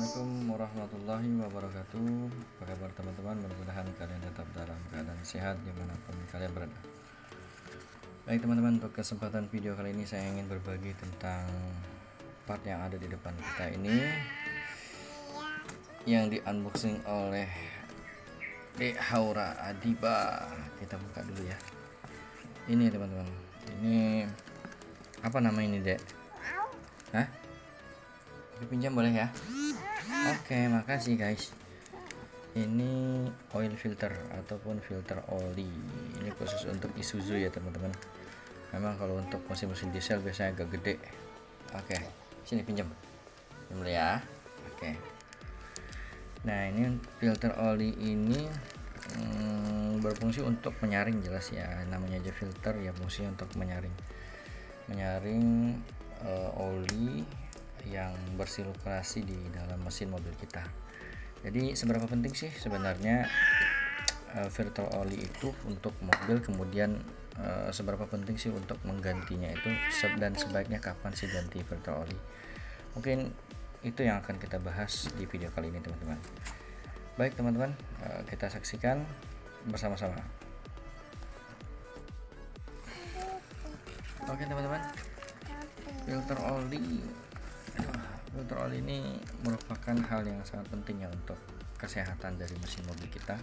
Assalamualaikum warahmatullahi wabarakatuh. Apa kabar teman-teman? Mudah-mudahan kalian tetap dalam keadaan sehat dimanapun kalian berada. Baik teman-teman, untuk kesempatan video kali ini saya ingin berbagi tentang part yang ada di depan kita ini, yang di unboxing oleh Dek Haura Adiba. Kita buka dulu ya. Ini teman-teman, ini apa nama ini, Dek? Hah? Dipinjam boleh ya? Oke, makasih guys. Ini oil filter ataupun filter oli. Ini khusus untuk Isuzu ya teman-teman. Memang kalau untuk mesin-mesin diesel biasanya agak gede. Oke, sini pinjam dulu ya. Oke. Nah, ini filter oli ini berfungsi untuk menyaring, jelas ya. Namanya aja filter ya, fungsinya untuk menyaring oli yang bersirkulasi di dalam mesin mobil kita. Jadi seberapa penting sih sebenarnya filter oli itu untuk mobil, kemudian seberapa penting sih untuk menggantinya itu, dan sebaiknya kapan sih ganti filter oli? Mungkin itu yang akan kita bahas di video kali ini teman-teman. Baik teman-teman, kita saksikan bersama-sama. Oke teman-teman, filter oli ini merupakan hal yang sangat penting ya untuk kesehatan dari mesin mobil kita.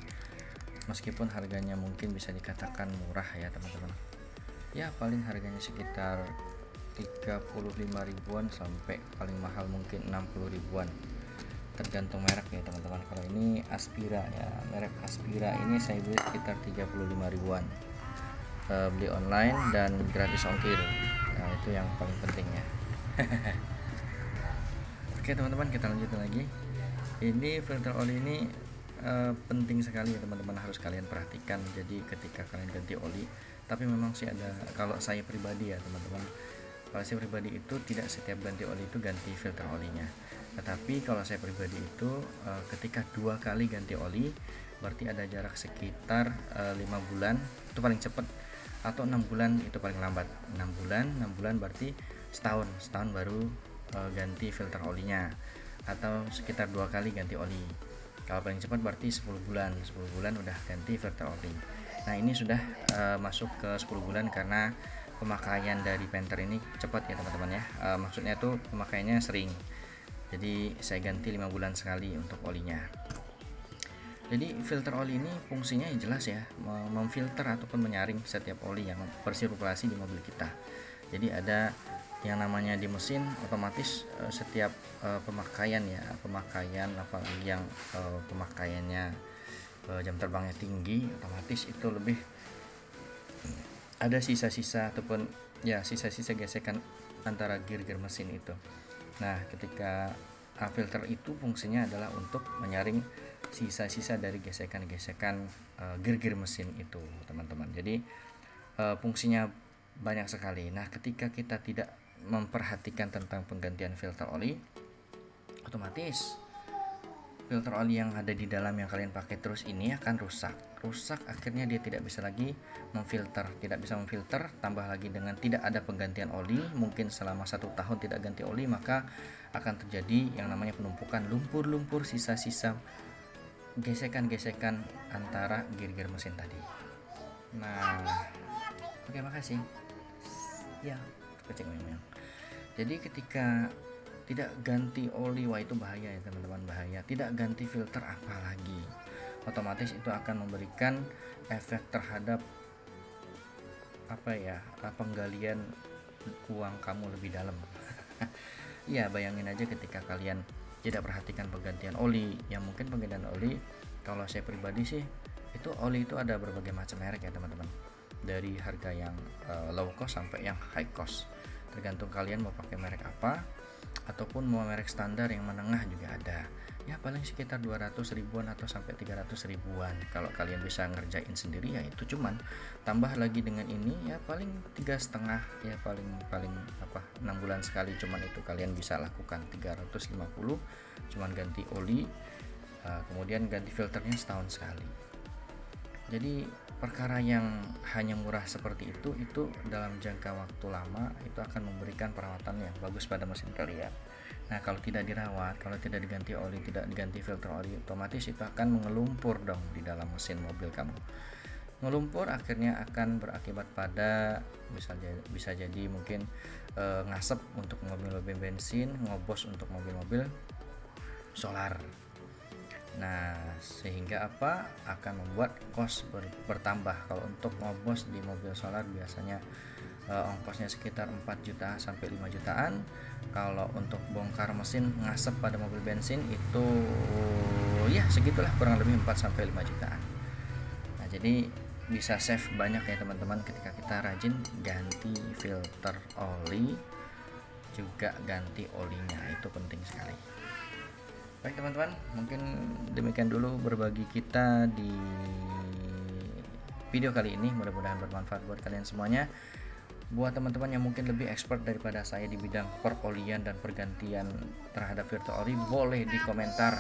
Meskipun harganya mungkin bisa dikatakan murah ya teman-teman, ya paling harganya sekitar 35 ribuan sampai paling mahal mungkin 60 ribuan, tergantung merek ya teman-teman. Kalau ini Aspira ya, merek Aspira ini saya beli sekitar 35 ribuan, beli online dan gratis ongkir. Nah, itu yang paling penting ya. Oke teman-teman, kita lanjutin lagi. Ini filter oli ini penting sekali ya teman-teman, harus kalian perhatikan. Jadi ketika kalian ganti oli, tapi memang sih ada, kalau saya pribadi ya teman-teman, kalau saya pribadi itu tidak setiap ganti oli itu ganti filter olinya. Tetapi kalau saya pribadi itu ketika 2 kali ganti oli, berarti ada jarak sekitar 5 bulan itu paling cepat, atau 6 bulan itu paling lambat. 6 bulan berarti setahun baru ganti filter olinya, atau sekitar 2 kali ganti oli. Kalau paling cepat berarti 10 bulan udah ganti filter oli. Nah, ini sudah masuk ke 10 bulan karena pemakaian dari Panther ini cepat ya teman-teman ya. Maksudnya tuh pemakaiannya sering. Jadi saya ganti 5 bulan sekali untuk olinya. Jadi filter oli ini fungsinya yang jelas ya, memfilter ataupun menyaring setiap oli yang bersirkulasi di mobil kita. Jadi ada yang namanya di mesin otomatis setiap pemakaian apalagi yang pemakaiannya jam terbangnya tinggi, otomatis itu lebih ada sisa-sisa ataupun ya sisa-sisa gesekan antara gear mesin itu. Nah, ketika filter itu fungsinya adalah untuk menyaring sisa-sisa dari gesekan-gesekan gear mesin itu teman-teman. Jadi fungsinya banyak sekali. Nah, ketika kita tidak memperhatikan tentang penggantian filter oli, otomatis filter oli yang ada di dalam yang kalian pakai terus ini akan rusak, akhirnya dia tidak bisa lagi memfilter, tambah lagi dengan tidak ada penggantian oli, mungkin selama 1 tahun tidak ganti oli, maka akan terjadi yang namanya penumpukan lumpur-lumpur, sisa-sisa gesekan-gesekan antara gear mesin tadi. Nah, oke, makasih ya, kecil memang. Jadi ketika tidak ganti oli, wah itu bahaya ya teman-teman, bahaya. Tidak ganti filter apalagi, otomatis itu akan memberikan efek terhadap penggalian uang kamu lebih dalam. Ya, bayangin aja ketika kalian tidak perhatikan penggantian oli, yang mungkin penggantian oli, kalau saya pribadi sih itu oli itu ada berbagai macam merek ya teman-teman, dari harga yang low cost sampai yang high cost, tergantung kalian mau pakai merek apa, ataupun mau merek standar yang menengah juga ada. Ya paling sekitar 200 ribuan atau sampai 300 ribuan. Kalau kalian bisa ngerjain sendiri ya itu, cuman tambah lagi dengan ini ya paling 3,5 ya, paling 6 bulan sekali, cuman itu kalian bisa lakukan 350, cuman ganti oli, kemudian ganti filternya setahun sekali. Jadi perkara yang hanya murah seperti itu dalam jangka waktu lama itu akan memberikan perawatan yang bagus pada mesin kalian. Nah, kalau tidak dirawat, kalau tidak diganti oli, tidak diganti filter oli, otomatis itu akan mengelumpur dong di dalam mesin mobil kamu. Ngelumpur akhirnya akan berakibat pada bisa jadi mungkin ngasep untuk mobil-mobil bensin, ngobos untuk mobil-mobil solar. Nah, sehingga apa? Akan membuat kos bertambah. Kalau untuk ngobos di mobil solar biasanya ongkosnya sekitar 4 juta sampai 5 jutaan. Kalau untuk bongkar mesin ngasep pada mobil bensin itu ya segitulah, kurang lebih 4 sampai 5 jutaan. Nah, jadi bisa save banyak ya teman-teman ketika kita rajin ganti filter oli, juga ganti olinya, itu penting sekali. Baik teman-teman, mungkin demikian dulu berbagi kita di video kali ini, mudah-mudahan bermanfaat buat kalian semuanya. Buat teman-teman yang mungkin lebih expert daripada saya di bidang perolian dan pergantian terhadap filter oli, boleh di komentar,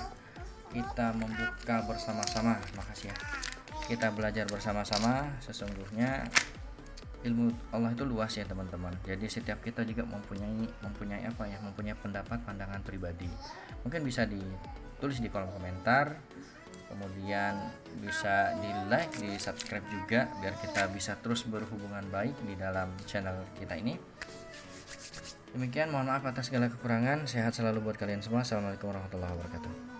kita membuka bersama-sama. Makasih ya, kita belajar bersama-sama. Sesungguhnya ilmu Allah itu luas ya teman-teman, jadi setiap kita juga mempunyai apa ya, mempunyai pendapat, pandangan pribadi. Mungkin bisa ditulis di kolom komentar, kemudian bisa di like, di subscribe juga, biar kita bisa terus berhubungan baik di dalam channel kita ini. Demikian, mohon maaf atas segala kekurangan. Sehat selalu buat kalian semua. Assalamualaikum warahmatullahi wabarakatuh.